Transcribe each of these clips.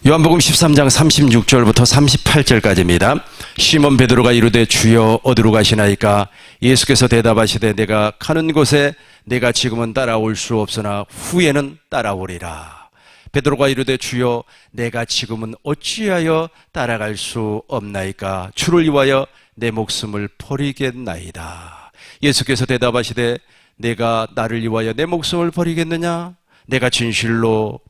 요한복음 13장 36절부터 38절까지입니다. 시몬 베드로가 이르되 주여 어디로 가시나이까? 예수께서 대답하시되 내가 가는 곳에 내가 지금은 따라올 수 없으나 후에는 따라오리라. 베드로가 이르되 주여 내가 지금은 어찌하여 따라갈 수 없나이까? 주를 위하여 내 목숨을 버리겠나이다. 예수께서 대답하시되 내가 나를 위하여 내 목숨을 버리겠느냐? 내가 진실로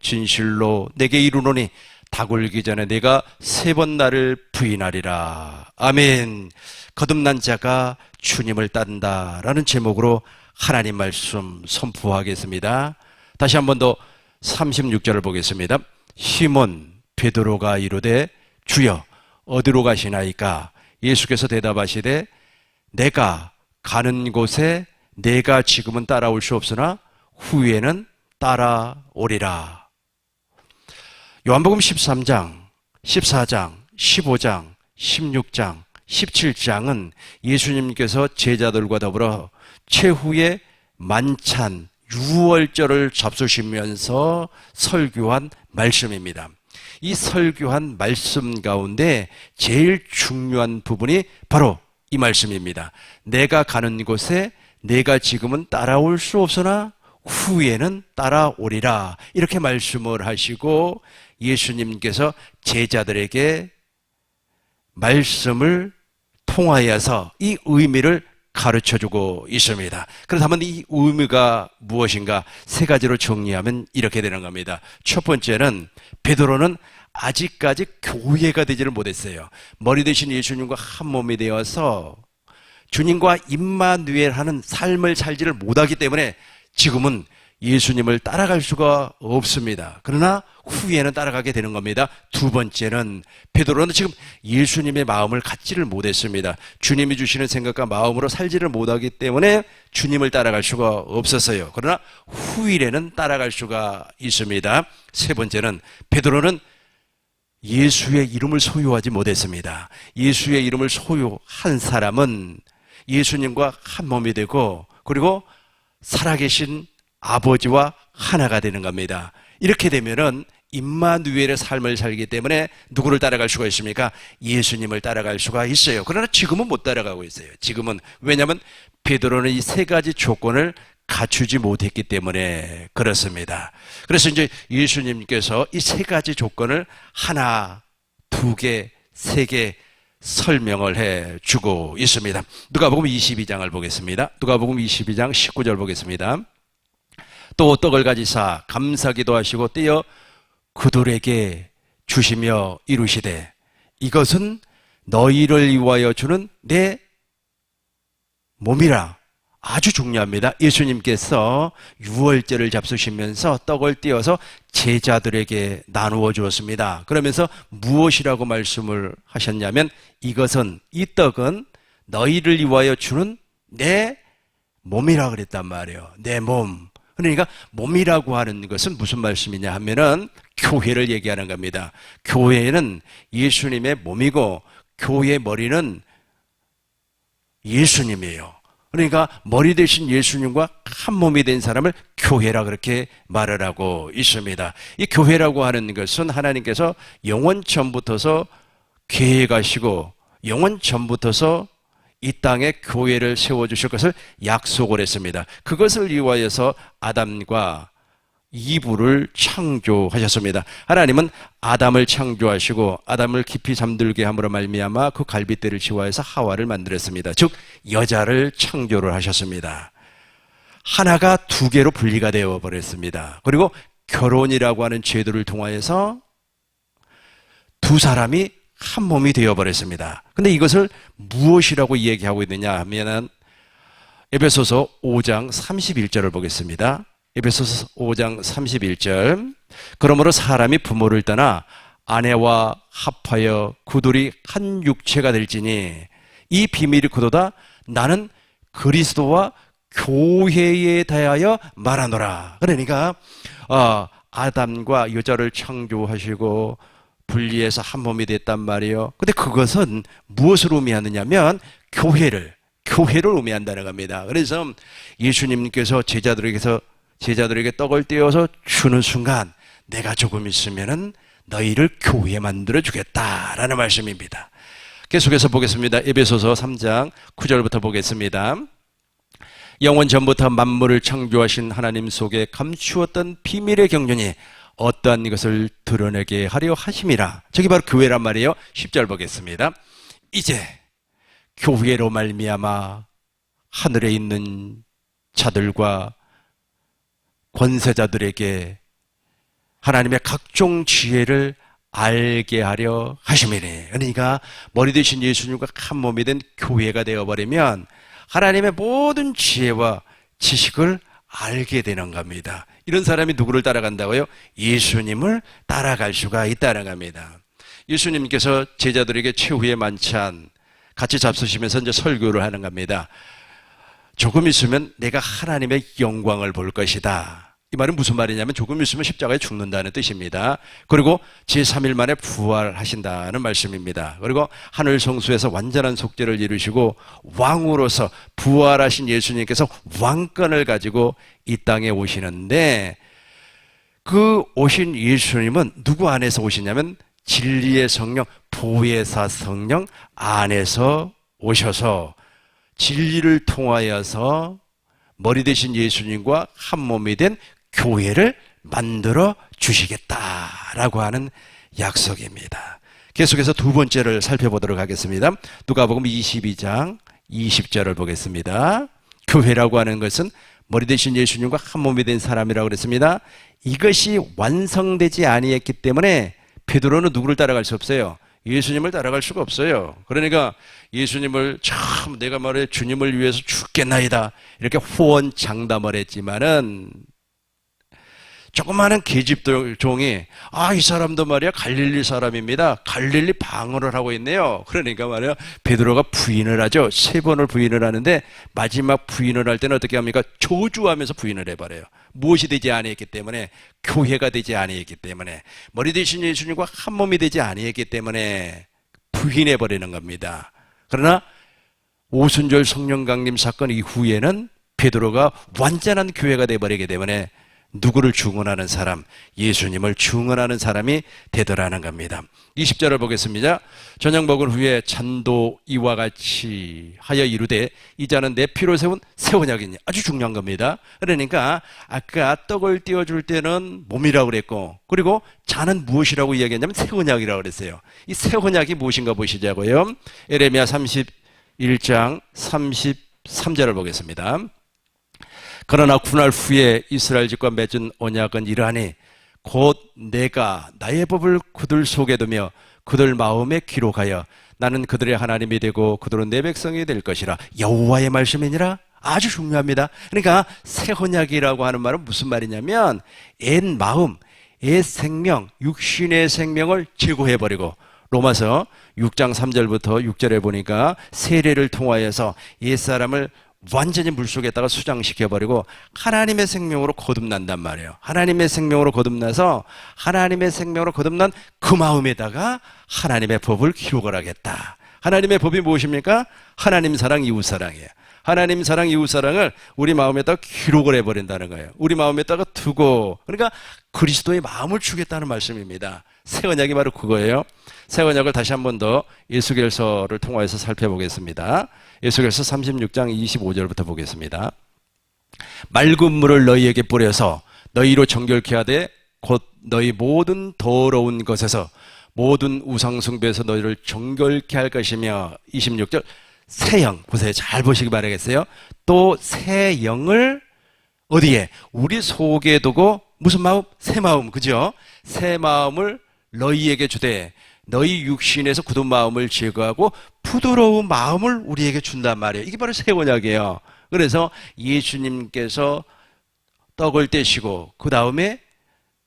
내게 이르노니 닭 울기 전에 내가 3번 나를 부인하리라. 아멘. 거듭난 자가 주님을 딴다라는 제목으로 하나님 말씀 선포하겠습니다. 다시 한 번 더 36절을 보겠습니다. 시몬 베드로가 이르되 주여 어디로 가시나이까? 예수께서 대답하시되 내가 가는 곳에 내가 지금은 따라올 수 없으나 후에는 따라오리라. 요한복음 13장, 14장, 15장, 16장, 17장은 예수님께서 제자들과 더불어 최후의 만찬, 유월절을 잡수시면서 설교한 말씀입니다. 이 설교한 말씀 가운데 제일 중요한 부분이 바로 이 말씀입니다. 내가 가는 곳에 내가 지금은 따라올 수 없으나 후에는 따라오리라. 이렇게 말씀을 하시고 예수님께서 제자들에게 말씀을 통하여서 이 의미를 가르쳐주고 있습니다. 그렇다면 이 의미가 무엇인가? 3가지로 정리하면 이렇게 되는 겁니다. 첫 번째는 베드로는 아직까지 교회가 되지를 못했어요. 머리 대신 예수님과 한 몸이 되어서 주님과 임마누엘 하는 삶을 살지를 못하기 때문에 지금은 예수님을 따라갈 수가 없습니다. 그러나 후에는 따라가게 되는 겁니다. 두 번째는 베드로는 지금 예수님의 마음을 갖지를 못했습니다. 주님이 주시는 생각과 마음으로 살지를 못하기 때문에 주님을 따라갈 수가 없었어요. 그러나 후일에는 따라갈 수가 있습니다. 세 번째는 베드로는 예수의 이름을 소유하지 못했습니다. 예수의 이름을 소유한 사람은 예수님과 한 몸이 되고 그리고 살아계신 아버지와 하나가 되는 겁니다. 이렇게 되면은 임마누엘의 삶을 살기 때문에 누구를 따라갈 수가 있습니까? 예수님을 따라갈 수가 있어요. 그러나 지금은 못 따라가고 있어요. 지금은. 왜냐하면 베드로는 이 3가지 조건을 갖추지 못했기 때문에 그렇습니다. 그래서 이제 예수님께서 이 3가지 조건을 하나, 2개, 3개 설명을 해 주고 있습니다. 누가복음 22장을 보겠습니다. 누가복음 22장 19절 보겠습니다. 또 떡을 가지사 감사기도 하시고 떼어 그들에게 주시며 이루시되 이것은 너희를 위하여 주는 내 몸이라. 아주 중요합니다. 예수님께서 유월절을 잡수시면서 떡을 떼어서 제자들에게 나누어 주었습니다. 그러면서 무엇이라고 말씀을 하셨냐면 이것은, 이 떡은 너희를 위하여 주는 내 몸이라 그랬단 말이에요. 내 몸. 그러니까 몸이라고 하는 것은 무슨 말씀이냐 하면은 교회를 얘기하는 겁니다. 교회는 예수님의 몸이고 교회의 머리는 예수님이에요. 그러니까 머리 대신 예수님과 한 몸이 된 사람을 교회라 그렇게 말을 하고 있습니다. 이 교회라고 하는 것은 하나님께서 영원 전부터서 계획하시고 영원 전부터서 이 땅에 교회를 세워주실 것을 약속을 했습니다. 그것을 위하여서 아담과 이브를 창조하셨습니다. 하나님은 아담을 창조하시고 아담을 깊이 잠들게 함으로 말미암아 그 갈빗대를 지화해서 하와를 만들었습니다. 즉 여자를 창조를 하셨습니다. 하나가 2개로 분리가 되어 버렸습니다. 그리고 결혼이라고 하는 제도를 통하여서 2 사람이 한 몸이 되어버렸습니다. 근데 이것을 무엇이라고 얘기하고 있느냐 하면은 에베소서 5장 31절을 보겠습니다. 에베소서 5장 31절. 그러므로 사람이 부모를 떠나 아내와 합하여 그들이 한 육체가 될지니 이 비밀이 그도다 나는 그리스도와 교회에 대하여 말하노라. 그러니까 아담과 여자를 창조하시고 분리해서 한 몸이 됐단 말이에요. 근데 그것은 무엇을 의미하느냐면 교회를 의미한다는 겁니다. 그래서 예수님께서 제자들에게 떡을 떼어서 주는 순간 내가 조금 있으면은 너희를 교회 만들어 주겠다라는 말씀입니다. 계속해서 보겠습니다. 에베소서 3장 9절부터 보겠습니다. 영원 전부터 만물을 창조하신 하나님 속에 감추었던 비밀의 경륜이 어떠한 것을 드러내게 하려 하심이라. 저기 바로 교회란 말이에요. 10절 보겠습니다. 이제 교회로 말미암아 하늘에 있는 자들과 권세자들에게 하나님의 각종 지혜를 알게 하려 하심이니. 그러니까 머리 되신 예수님과 한 몸이 된 교회가 되어버리면 하나님의 모든 지혜와 지식을 알게 되는 겁니다. 이런 사람이 누구를 따라간다고요? 예수님을 따라갈 수가 있다는 겁니다. 예수님께서 제자들에게 최후의 만찬 같이 잡수시면서 이제 설교를 하는 겁니다. 조금 있으면 내가 하나님의 영광을 볼 것이다. 이 말은 무슨 말이냐면 조금 있으면 십자가에 죽는다는 뜻입니다. 그리고 제3일 만에 부활하신다는 말씀입니다. 그리고 하늘 성수에서 완전한 속죄를 이루시고 왕으로서 부활하신 예수님께서 왕권을 가지고 이 땅에 오시는데, 그 오신 예수님은 누구 안에서 오시냐면 진리의 성령, 보혜사 성령 안에서 오셔서 진리를 통하여서 머리 되신 예수님과 한 몸이 된 교회를 만들어 주시겠다라고 하는 약속입니다. 계속해서 두 번째를 살펴보도록 하겠습니다. 누가복음 22장 20절을 보겠습니다. 교회라고 하는 것은 머리 되신 예수님과 한 몸이 된 사람이라고 그랬습니다. 이것이 완성되지 아니했기 때문에 베드로는 누구를 따라갈 수 없어요? 예수님을 따라갈 수가 없어요. 그러니까 예수님을 참 내가 말해 주님을 위해서 죽겠나이다 이렇게 호언장담을 했지만은 조그마한 계집종이 이 사람도 말이야 갈릴리 사람입니다. 갈릴리 방언을 하고 있네요. 그러니까 말이야 베드로가 부인을 하죠. 3번을 부인을 하는데 마지막 부인을 할 때는 어떻게 합니까? 저주하면서 부인을 해버려요. 무엇이 되지 아니했기 때문에, 교회가 되지 아니했기 때문에, 머리 되신 예수님과 한 몸이 되지 아니했기 때문에 부인해버리는 겁니다. 그러나 오순절 성령 강림 사건 이후에는 베드로가 완전한 교회가 되어버리기 때문에 누구를 증언하는 사람? 예수님을 증언하는 사람이 되더라는 겁니다. 20절을 보겠습니다. 저녁 먹은 후에 잔도 이와 같이 하여 이르되 이자는 내 피로 세운 새 언약이니. 아주 중요한 겁니다. 그러니까 아까 떡을 띄워줄 때는 몸이라고 그랬고, 그리고 잔은 무엇이라고 이야기했냐면 새 언약이라고 그랬어요. 이 새 언약이 무엇인가 보시자고요. 에레미야 31장 33절을 보겠습니다. 그러나 그날 후에 이스라엘 집과 맺은 언약은 이러하니 곧 내가 나의 법을 그들 속에 두며 그들 마음에 기록하여 나는 그들의 하나님이 되고 그들은 내 백성이 될 것이라. 여호와의 말씀이니라. 아주 중요합니다. 그러니까 새 언약이라고 하는 말은 무슨 말이냐면 옛 마음, 옛 생명, 육신의 생명을 제거해버리고, 로마서 6장 3절부터 6절에 보니까 세례를 통하여서 옛사람을 완전히 물속에다가 수장시켜버리고 하나님의 생명으로 거듭난단 말이에요. 하나님의 생명으로 거듭나서 하나님의 생명으로 거듭난 그 마음에다가 하나님의 법을 기록을 하겠다. 하나님의 법이 무엇입니까? 하나님 사랑, 이웃 사랑이에요. 하나님 사랑, 이웃 사랑을 우리 마음에다가 기록을 해버린다는 거예요. 우리 마음에다가 두고, 그러니까 그리스도의 마음을 주겠다는 말씀입니다. 새 언약이 바로 그거예요. 새 언약을 다시 한 번 더 에스겔서를 통하여서 살펴보겠습니다. 에스겔서 36장 25절부터 보겠습니다. 맑은 물을 너희에게 뿌려서 너희로 정결케 하되 곧 너희 모든 더러운 것에서 모든 우상 숭배에서 너희를 정결케 할 것이며, 26절 새 영, 보세요. 잘 보시기 바라겠어요. 또 새 영을 어디에? 우리 속에 두고 무슨 마음? 새 마음, 그죠? 새 마음을 너희에게 주되 너희 육신에서 굳은 마음을 제거하고 부드러운 마음을 우리에게 준단 말이에요. 이게 바로 새 언약이에요. 그래서 예수님께서 떡을 떼시고 그 다음에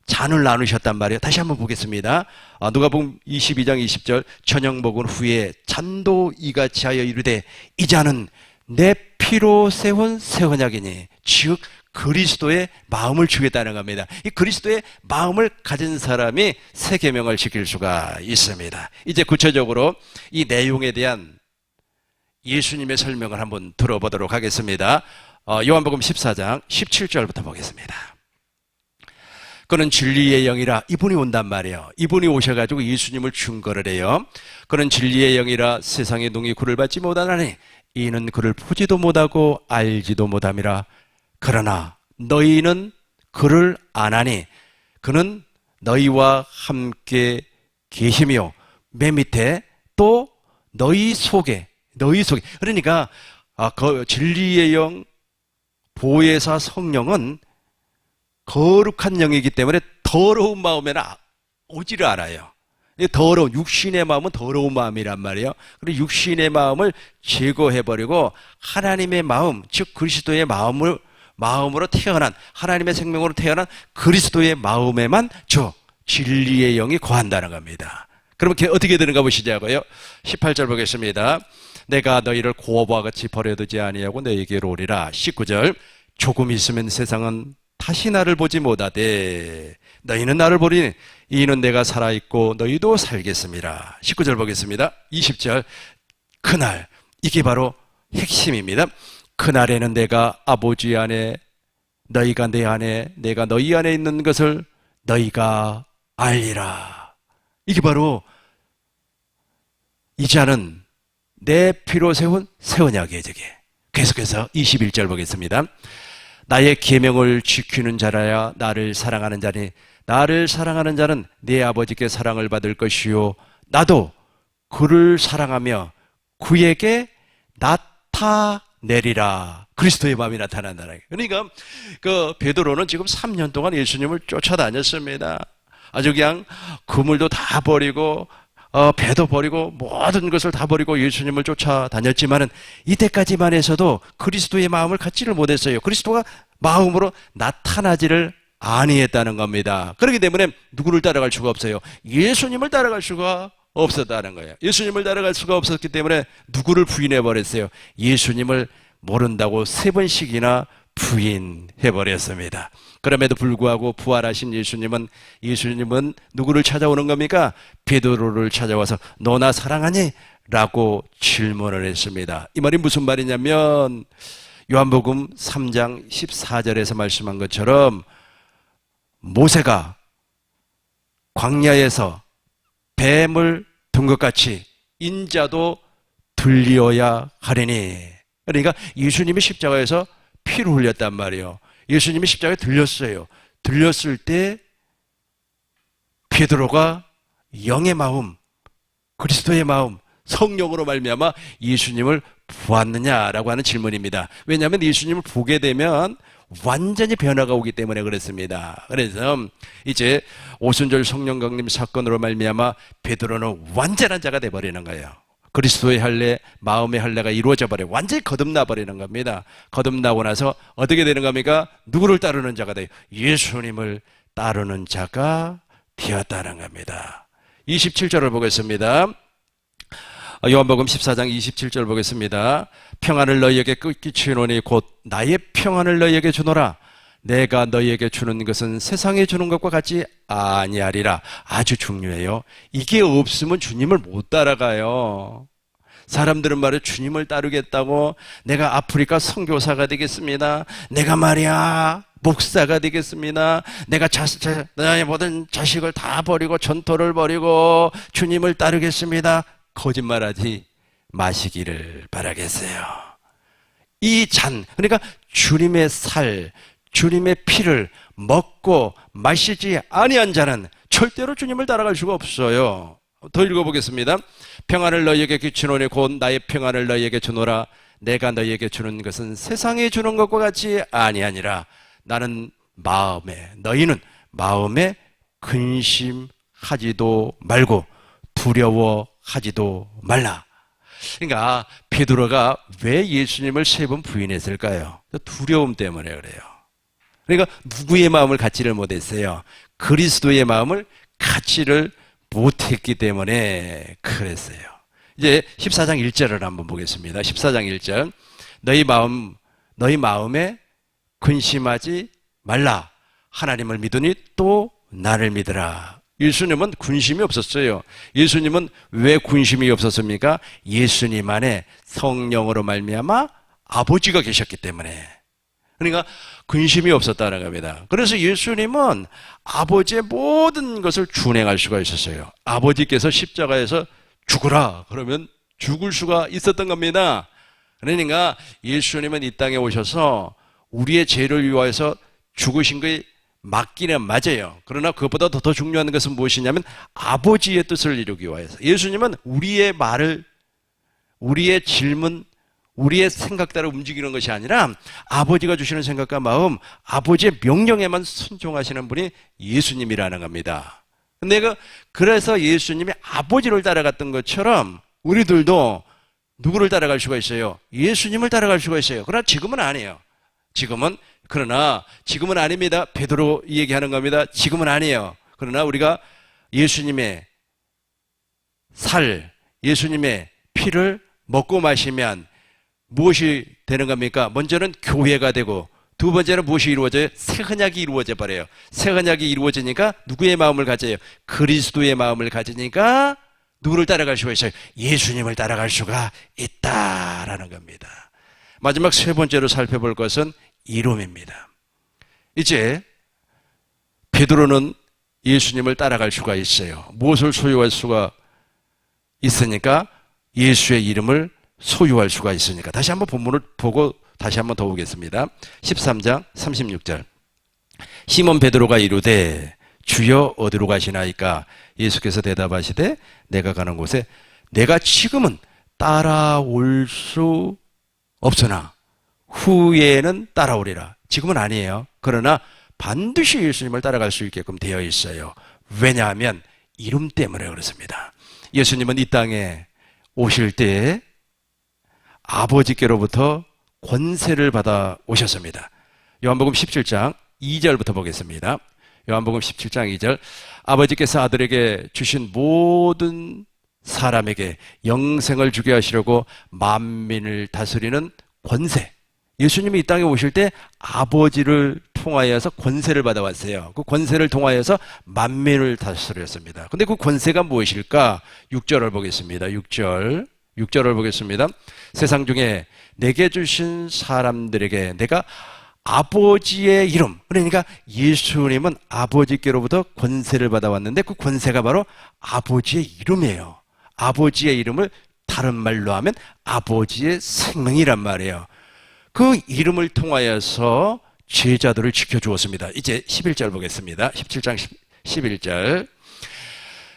잔을 나누셨단 말이에요. 다시 한번 보겠습니다. 누가복음 22장 20절 저녁 먹은 후에 잔도 이같이 하여 이르되 이 잔은 내 피로 세운 새 언약이니, 즉 그리스도의 마음을 주겠다는 겁니다. 이 그리스도의 마음을 가진 사람이 새 계명을 지킬 수가 있습니다. 이제 구체적으로 이 내용에 대한 예수님의 설명을 한번 들어보도록 하겠습니다. 요한복음 14장 17절부터 보겠습니다. 그는 진리의 영이라. 이분이 온단 말이에요. 이분이 오셔가지고 예수님을 증거를 해요. 그는 진리의 영이라. 세상의 능히 그를 받지 못하나니 이는 그를 보지도 못하고 알지도 못함이라. 그러나 너희는 그를 아나니 그는 너희와 함께 계시며. 맨 밑에 또 너희 속에. 그러니까 그 진리의 영, 보혜사 성령은 거룩한 영이기 때문에 더러운 마음에는 오지를 않아요. 더러운 육신의 마음은 더러운 마음이란 말이에요. 그리고 육신의 마음을 제거해버리고 하나님의 마음, 즉 그리스도의 마음으로 태어난, 하나님의 생명으로 태어난 그리스도의 마음에만 진리의 영이 거한다는 겁니다. 그러면 어떻게 되는가 보시자고요. 18절 보겠습니다. 내가 너희를 고아와 같이 버려두지 아니하고 너희에게로 오리라. 19절. 조금 있으면 세상은 다시 나를 보지 못하되 너희는 나를 보리니 이는 내가 살아있고 너희도 살겠습니다. 19절 보겠습니다. 20절. 그날, 이게 바로 핵심입니다. 그날에는 내가 아버지 안에, 너희가 내 안에, 내가 너희 안에 있는 것을 너희가 알리라. 이게 바로 이 잔은 내 피로 세운 새 언약이에요. 계속해서 21절 보겠습니다. 나의 계명을 지키는 자라야 나를 사랑하는 자니 나를 사랑하는 자는 내 아버지께 사랑을 받을 것이요 나도 그를 사랑하며 그에게 나타내리라. 그리스도의 마음이 나타난다. 그러니까 그 베드로는 지금 3년 동안 예수님을 쫓아다녔습니다. 아주 그냥 그물도 다 버리고 배도 버리고 모든 것을 다 버리고 예수님을 쫓아다녔지만은 이때까지만 해서도 그리스도의 마음을 갖지를 못했어요. 그리스도가 마음으로 나타나지를 아니했다는 겁니다. 그렇기 때문에 누구를 따라갈 수가 없어요. 예수님을 따라갈 수가 없었다는 거예요. 예수님을 따라갈 수가 없었기 때문에 누구를 부인해버렸어요? 예수님을 모른다고 3번씩이나 부인해버렸습니다. 그럼에도 불구하고 부활하신 예수님은 누구를 찾아오는 겁니까? 베드로를 찾아와서 너 나 사랑하니? 라고 질문을 했습니다. 이 말이 무슨 말이냐면 요한복음 3장 14절에서 말씀한 것처럼 모세가 광야에서 뱀을 둔 것 같이 인자도 들리어야 하리니. 그러니까 예수님이 십자가에서 피를 흘렸단 말이에요. 예수님이 십자가에 들렸어요. 들렸을 때 베드로가 영의 마음, 그리스도의 마음, 성령으로 말미암아 예수님을 보았느냐라고 하는 질문입니다. 왜냐하면 예수님을 보게 되면 완전히 변화가 오기 때문에 그렇습니다. 그래서 이제 오순절 성령 강림 사건으로 말미암아 베드로는 완전한 자가 돼버리는 거예요. 그리스도의 할례, 마음의 할례가 이루어져 버려요. 완전히 거듭나 버리는 겁니다. 거듭나고 나서 어떻게 되는 겁니까? 누구를 따르는 자가 돼요? 예수님을 따르는 자가 되었다는 겁니다. 27절을 보겠습니다. 요한복음 14장 27절 보겠습니다. 평안을 너희에게 끼치노니 곧 나의 평안을 너희에게 주노라. 내가 너희에게 주는 것은 세상에 주는 것과 같지 아니하리라. 아주 중요해요. 이게 없으면 주님을 못 따라가요. 사람들은 말이야 주님을 따르겠다고 내가 아프리카 선교사가 되겠습니다. 내가 말이야 목사가 되겠습니다. 내가 나의 모든 자식을 다 버리고 전토를 버리고 주님을 따르겠습니다. 거짓말하지 마시기를 바라겠어요. 이 잔, 그러니까 주님의 살, 주님의 피를 먹고 마시지 아니한 자는 절대로 주님을 따라갈 수가 없어요. 더 읽어보겠습니다. 평안을 너희에게 끼치노니 곧 나의 평안을 너희에게 주노라. 내가 너희에게 주는 것은 세상에 주는 것과 같이 아니하니라. 나는 너희는 마음에 근심하지도 말고 두려워하지도 말라. 그러니까 베드로가 왜 예수님을 3번 부인했을까요? 두려움 때문에 그래요. 그러니까 누구의 마음을 갖지를 못했어요? 그리스도의 마음을 갖지를 못했기 때문에 그랬어요. 이제 14장 1절을 한번 보겠습니다. 14장 1절. 너희 마음에 근심하지 말라. 하나님을 믿으니 또 나를 믿으라. 예수님은 근심이 없었어요. 예수님은 왜 근심이 없었습니까? 예수님 안에 성령으로 말미암아 아버지가 계셨기 때문에. 그러니까 근심이 없었다는 겁니다. 그래서 예수님은 아버지의 모든 것을 준행할 수가 있었어요. 아버지께서 십자가에서 죽으라 그러면 죽을 수가 있었던 겁니다. 그러니까 예수님은 이 땅에 오셔서 우리의 죄를 위하여서 죽으신 것이 맞기는 맞아요. 그러나 그것보다 더 중요한 것은 무엇이냐면 아버지의 뜻을 이루기 위하여서 예수님은 우리의 말을, 우리의 질문, 우리의 생각 따라 움직이는 것이 아니라 아버지가 주시는 생각과 마음, 아버지의 명령에만 순종하시는 분이 예수님이라는 겁니다. 그래서 예수님이 아버지를 따라갔던 것처럼 우리들도 누구를 따라갈 수가 있어요? 예수님을 따라갈 수가 있어요. 그러나 지금은 아니에요. 그러나 지금은 아닙니다. 베드로 얘기하는 겁니다. 지금은 아니에요. 그러나 우리가 예수님의 예수님의 피를 먹고 마시면 무엇이 되는 겁니까? 먼저는 교회가 되고 두 번째는 무엇이 이루어져요? 새 언약이 이루어져 버려요. 새 언약이 이루어지니까 누구의 마음을 가져요? 그리스도의 마음을 가지니까 누구를 따라갈 수가 있어요? 예수님을 따라갈 수가 있다라는 겁니다. 마지막 세 번째로 살펴볼 것은 이름입니다. 이제 베드로는 예수님을 따라갈 수가 있어요. 무엇을 소유할 수가 있으니까? 예수의 이름을 소유할 수가 있으니까. 다시 한번 본문을 보고 다시 한번 더 보겠습니다. 13장 36절. 시몬 베드로가 이르되 주여 어디로 가시나이까? 예수께서 대답하시되 내가 가는 곳에 내가 지금은 따라올 수 없으나 후에는 따라오리라. 지금은 아니에요. 그러나 반드시 예수님을 따라갈 수 있게끔 되어 있어요. 왜냐하면 이름 때문에 그렇습니다. 예수님은 이 땅에 오실 때 아버지께로부터 권세를 받아 오셨습니다. 요한복음 17장 2절부터 보겠습니다. 요한복음 17장 2절. 아버지께서 아들에게 주신 모든 사람에게 영생을 주게 하시려고 만민을 다스리는 권세. 예수님이 이 땅에 오실 때 아버지를 통하여서 권세를 받아왔어요. 그 권세를 통하여서 만민을 다스렸습니다. 근데 그 권세가 무엇일까? 6절을 보겠습니다. 6절을 보겠습니다. 세상 중에 내게 주신 사람들에게 내가 아버지의 이름, 그러니까 예수님은 아버지께로부터 권세를 받아왔는데 그 권세가 바로 아버지의 이름이에요. 아버지의 이름을 다른 말로 하면 아버지의 생명이란 말이에요. 그 이름을 통하여서 제자들을 지켜주었습니다. 이제 11절 보겠습니다. 17장 11절.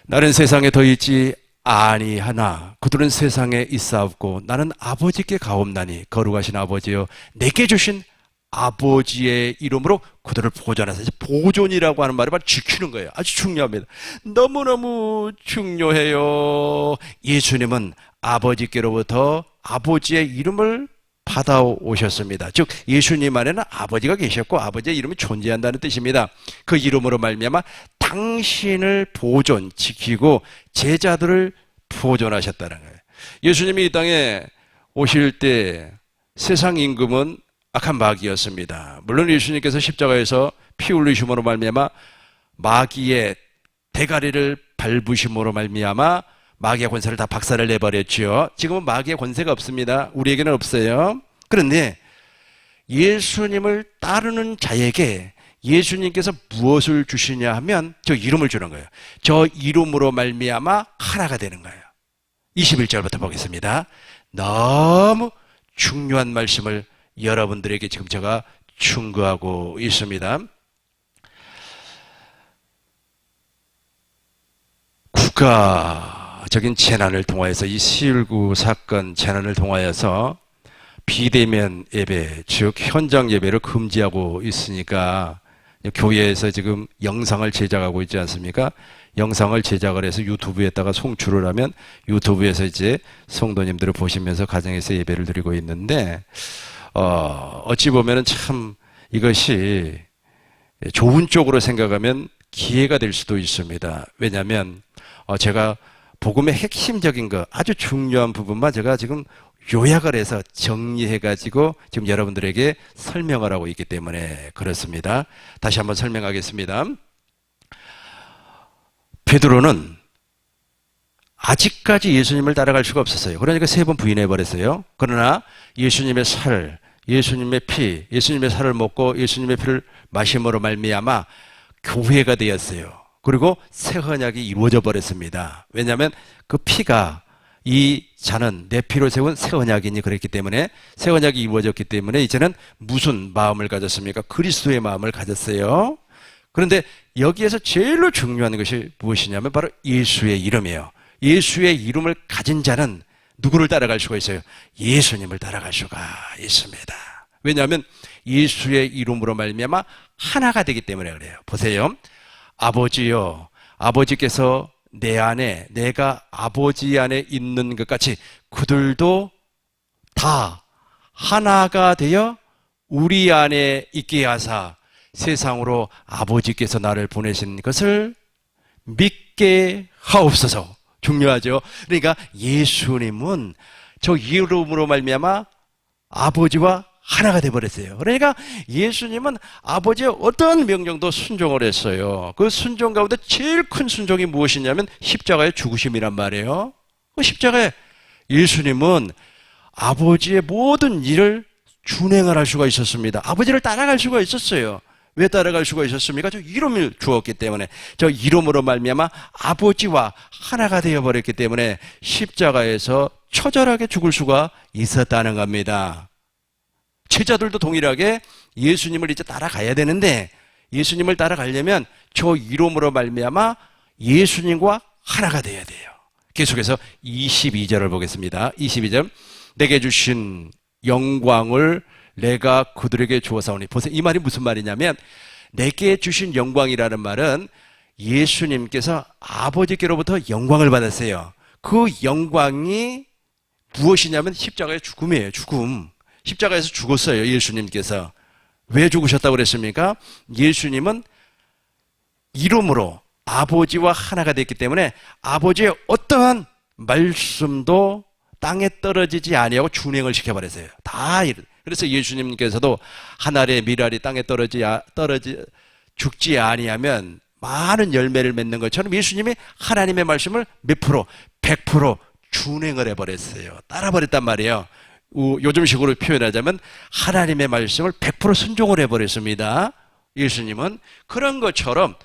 나는 세상에 더 있지 아니하나 그들은 세상에 있사옵고 나는 아버지께 가옵나니 거룩하신 아버지여 내게 주신 아버지의 이름으로 그들을 보존하사. 보존이라고 하는 말이 바로 지키는 거예요. 아주 중요합니다. 너무너무 중요해요. 예수님은 아버지께로부터 아버지의 이름을 받아오셨습니다. 즉 예수님 안에는 아버지가 계셨고 아버지의 이름이 존재한다는 뜻입니다. 그 이름으로 말미암아 당신을 보존, 지키고 제자들을 보존하셨다는 거예요. 예수님이 이 땅에 오실 때 세상 임금은 악한 마귀였습니다. 물론 예수님께서 십자가에서 피 흘리심으로 말미암아 마귀의 대가리를 밟으심으로 말미암아 마귀의 권세를 다 박살을 내버렸죠. 지금은 마귀의 권세가 없습니다. 우리에게는 없어요. 그런데 예수님을 따르는 자에게 예수님께서 무엇을 주시냐 하면 저 이름을 주는 거예요. 저 이름으로 말미암아 하나가 되는 거예요. 21절부터 보겠습니다. 너무 중요한 말씀을 여러분들에게 지금 제가 충고하고 있습니다. 국가적인 재난을 통하여서 이 4.19 사건 재난을 통하여서 비대면 예배, 즉 현장 예배를 금지하고 있으니까 교회에서 지금 영상을 제작하고 있지 않습니까? 영상을 제작을 해서 유튜브에다가 송출을 하면 유튜브에서 이제 성도님들을 보시면서 가정에서 예배를 드리고 있는데 어찌 보면은 참 이것이 좋은 쪽으로 생각하면 기회가 될 수도 있습니다. 왜냐하면 제가 복음의 핵심적인 거 아주 중요한 부분만 제가 지금 요약을 해서 정리해가지고 지금 여러분들에게 설명을 하고 있기 때문에 그렇습니다. 다시 한번 설명하겠습니다. 베드로는 아직까지 예수님을 따라갈 수가 없었어요. 그러니까 3번 부인해버렸어요. 그러나 예수님의 살, 예수님의 피, 예수님의 살을 먹고 예수님의 피를 마심으로 말미암아 교회가 되었어요. 그리고 새 언약이 이루어져 버렸습니다. 왜냐하면 그 피가, 이 잔은 내 피로 세운 새 언약이니 그랬기 때문에, 새 언약이 이루어졌기 때문에 이제는 무슨 마음을 가졌습니까? 그리스도의 마음을 가졌어요. 그런데 여기에서 제일로 중요한 것이 무엇이냐면 바로 예수의 이름이에요. 예수의 이름을 가진 자는 누구를 따라갈 수가 있어요? 예수님을 따라갈 수가 있습니다. 왜냐하면 예수의 이름으로 말미암아 하나가 되기 때문에 그래요. 보세요. 아버지요, 아버지께서 내 안에, 내가 아버지 안에 있는 것 같이 그들도 다 하나가 되어 우리 안에 있게 하사 세상으로 아버지께서 나를 보내신 것을 믿게 하옵소서. 중요하죠. 그러니까 예수님은 저 이름으로 말미암아 아버지와 하나가 되어버렸어요. 그러니까 예수님은 아버지의 어떤 명령도 순종을 했어요. 그 순종 가운데 제일 큰 순종이 무엇이냐면 십자가의 죽으심이란 말이에요. 그 십자가에 예수님은 아버지의 모든 일을 준행을 할 수가 있었습니다. 아버지를 따라갈 수가 있었어요. 왜 따라갈 수가 있었습니까? 저 이름을 주었기 때문에, 저 이름으로 말미암아 아버지와 하나가 되어버렸기 때문에 십자가에서 처절하게 죽을 수가 있었다는 겁니다. 제자들도 동일하게 예수님을 이제 따라가야 되는데, 예수님을 따라가려면 저 이름으로 말미암아 예수님과 하나가 되어야 돼요. 계속해서 22절을 보겠습니다. 22절. 내게 주신 영광을 내가 그들에게 주어사오니. 보세요. 이 말이 무슨 말이냐면, 내게 주신 영광이라는 말은 예수님께서 아버지께로부터 영광을 받았어요. 그 영광이 무엇이냐면 십자가의 죽음이에요. 죽음. 십자가에서 죽었어요. 예수님께서. 왜 죽으셨다고 그랬습니까? 예수님은 이름으로 아버지와 하나가 됐기 때문에 아버지의 어떠한 말씀도 땅에 떨어지지 아니하고 준행을 시켜버렸어요. 다. 그래서 예수님께서도 한 알의 밀알이 땅에 죽지 아니하면 많은 열매를 맺는 것처럼 예수님이 하나님의 말씀을 몇 프로? 100% 준행을 해버렸어요. 따라버렸단 말이에요. 요즘식으로 표현하자면 하나님의 말씀을 100% 순종을 해버렸습니다. 예수님은 그런 것처럼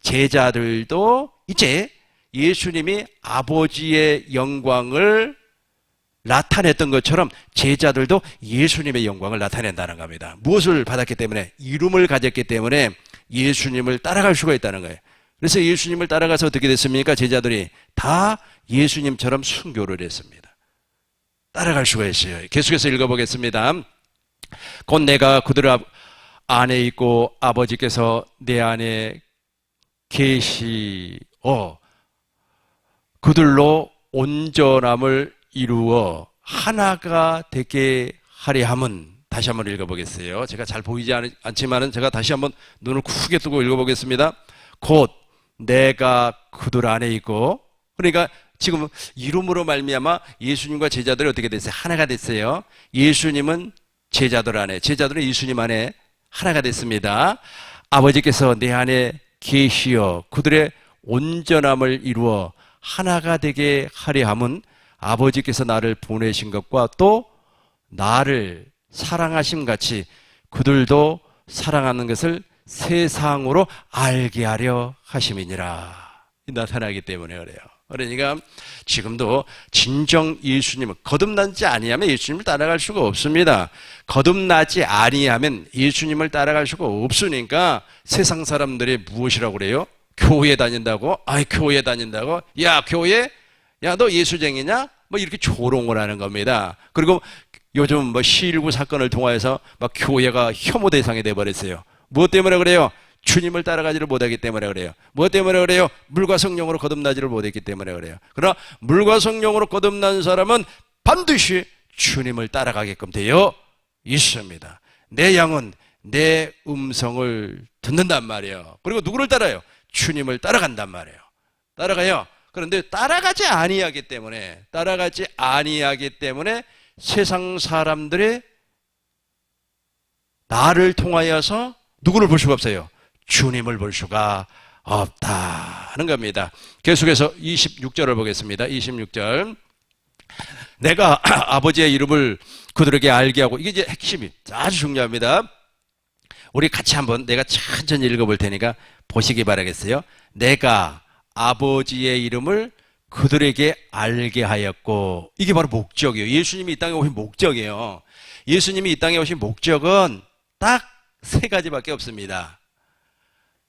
제자들도 이제 예수님이 아버지의 영광을 나타냈던 것처럼 제자들도 예수님의 영광을 나타낸다는 겁니다. 무엇을 받았기 때문에? 이름을 가졌기 때문에 예수님을 따라갈 수가 있다는 거예요. 그래서 예수님을 따라가서 어떻게 됐습니까? 제자들이 다 예수님처럼 순교를 했습니다. 따라갈 수가 있어요. 계속해서 읽어보겠습니다. 곧 내가 그들 안에 있고 아버지께서 내 안에 계시어 그들로 온전함을 이루어 하나가 되게 하려 함은. 다시 한번 읽어보겠어요. 제가 잘 보이지 않지만 제가 다시 한번 눈을 크게 뜨고 읽어보겠습니다. 곧 내가 그들 안에 있고, 그러니까 지금 이름으로 말미암아 예수님과 제자들이 어떻게 됐어요? 하나가 됐어요. 예수님은 제자들 안에, 제자들은 예수님 안에 하나가 됐습니다. 아버지께서 내 안에 계시어 그들의 온전함을 이루어 하나가 되게 하려 함은 아버지께서 나를 보내신 것과 또 나를 사랑하심 같이 그들도 사랑하는 것을 세상으로 알게 하려 하심이니라. 나타나기 때문에 그래요. 그러니까 지금도 진정 예수님을 거듭나지 아니하면 예수님을 따라갈 수가 없습니다. 거듭나지 아니하면 예수님을 따라갈 수가 없으니까 세상 사람들이 무엇이라고 그래요? 교회 다닌다고? 아이, 교회 다닌다고? 야, 교회? 야, 너 예수쟁이냐? 뭐 이렇게 조롱을 하는 겁니다. 그리고 요즘 뭐 12.19 사건을 통하여서 막 교회가 혐오 대상이 돼버렸어요. 무엇 때문에 그래요? 주님을 따라가지를 못하기 때문에 그래요. 무엇 때문에 그래요? 물과 성령으로 거듭나지를 못했기 때문에 그래요. 그러나 물과 성령으로 거듭난 사람은 반드시 주님을 따라가게끔 되어 있습니다. 내 양은 내 음성을 듣는단 말이에요. 그리고 누구를 따라요? 주님을 따라간단 말이에요. 따라가요. 그런데 따라가지 아니하기 때문에 세상 사람들이 나를 통하여서 누구를 볼 수가 없어요? 주님을 볼 수가 없다는 겁니다. 계속해서 26절을 보겠습니다. 26절. 내가 아버지의 이름을 그들에게 알게 하고, 이게 이제 핵심이 아주 중요합니다. 우리 같이 한번 내가 천천히 읽어볼 테니까 보시기 바라겠어요. 내가 아버지의 이름을 그들에게 알게 하였고, 이게 바로 목적이에요. 예수님이 이 땅에 오신 목적이에요. 예수님이 이 땅에 오신 목적은 딱 세 가지밖에 없습니다.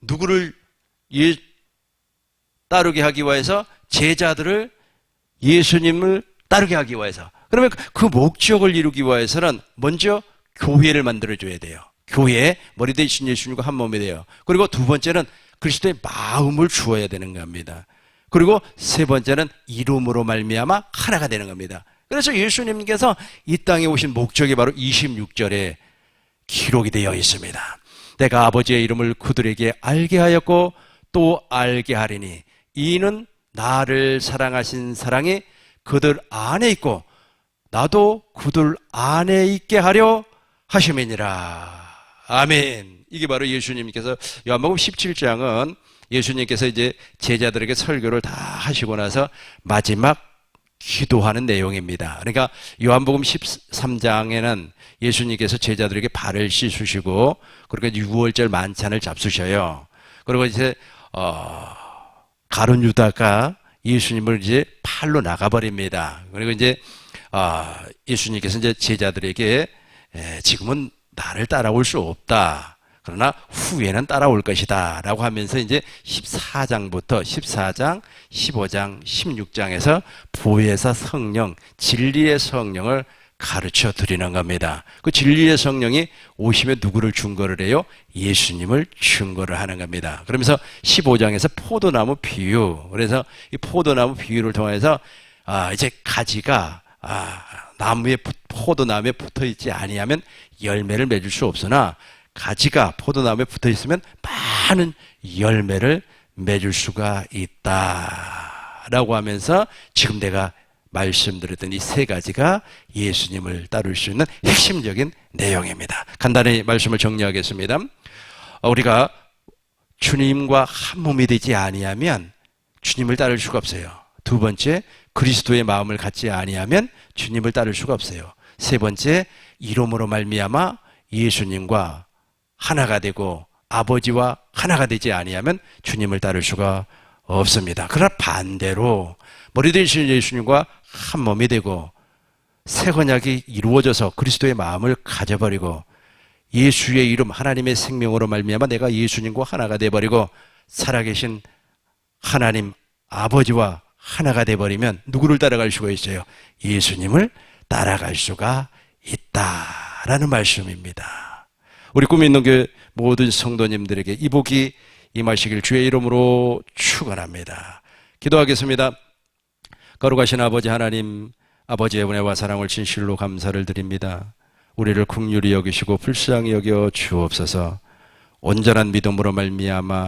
누구를 따르게 하기 위해서, 제자들을 예수님을 따르게 하기 위해서. 그러면 그 목적을 이루기 위해서는 먼저 교회를 만들어줘야 돼요. 교회에 머리 대신 예수님과 한 몸이 돼요. 그리고 두 번째는 그리스도의 마음을 주어야 되는 겁니다. 그리고 세 번째는 이름으로 말미암아 하나가 되는 겁니다. 그래서 예수님께서 이 땅에 오신 목적이 바로 26절에 기록이 되어 있습니다. 내가 아버지의 이름을 그들에게 알게 하였고 또 알게 하리니 이는 나를 사랑하신 사랑이 그들 안에 있고 나도 그들 안에 있게 하려 하심이니라. 아멘. 이게 바로 예수님께서 요한복음 17장은 예수님께서 이제 제자들에게 설교를 다 하시고 나서 마지막 기도하는 내용입니다. 그러니까 요한복음 13장에는 예수님께서 제자들에게 발을 씻으시고 그리고 6월절 만찬을 잡수셔요. 그리고 이제 가룟 유다가 예수님을 이제 팔로 나가버립니다. 그리고 이제 예수님께서 이제 제자들에게 지금은 나를 따라올 수 없다. 그러나 후에는 따라올 것이다. 라고 하면서 이제 14장부터 14장, 15장, 16장에서 보혜사 성령, 진리의 성령을 가르쳐 드리는 겁니다. 그 진리의 성령이 오시면 누구를 증거를 해요? 예수님을 증거를 하는 겁니다. 그러면서 15장에서 포도나무 비유. 그래서 이 포도나무 비유를 통해서 이제 가지가 포도나무에 붙어 있지 아니하면 열매를 맺을 수 없으나 가지가 포도나무에 붙어 있으면 많은 열매를 맺을 수가 있다라고 하면서 지금 내가 말씀드렸던 이 세 가지가 예수님을 따를 수 있는 핵심적인 내용입니다. 간단히 말씀을 정리하겠습니다. 우리가 주님과 한 몸이 되지 아니하면 주님을 따를 수가 없어요. 두 번째, 그리스도의 마음을 갖지 아니하면 주님을 따를 수가 없어요. 세 번째, 이름으로 말미암아 예수님과 하나가 되고 아버지와 하나가 되지 아니하면 주님을 따를 수가 없습니다. 그러나 반대로 머리 대신 예수님과 한 몸이 되고 새 언약이 이루어져서 그리스도의 마음을 가져버리고 예수의 이름 하나님의 생명으로 말미암아 내가 예수님과 하나가 돼버리고 살아계신 하나님 아버지와 하나가 돼버리면 누구를 따라갈 수가 있어요? 예수님을 따라갈 수가 있다라는 말씀입니다. 우리 꿈이 있는 교회 모든 성도님들에게 이 복이 임하시길 주의 이름으로 축원합니다. 기도하겠습니다. 거룩하신 아버지 하나님, 아버지의 은혜와 사랑을 진실로 감사를 드립니다. 우리를 긍휼히 여기시고 불쌍히 여겨 주옵소서. 온전한 믿음으로 말미암아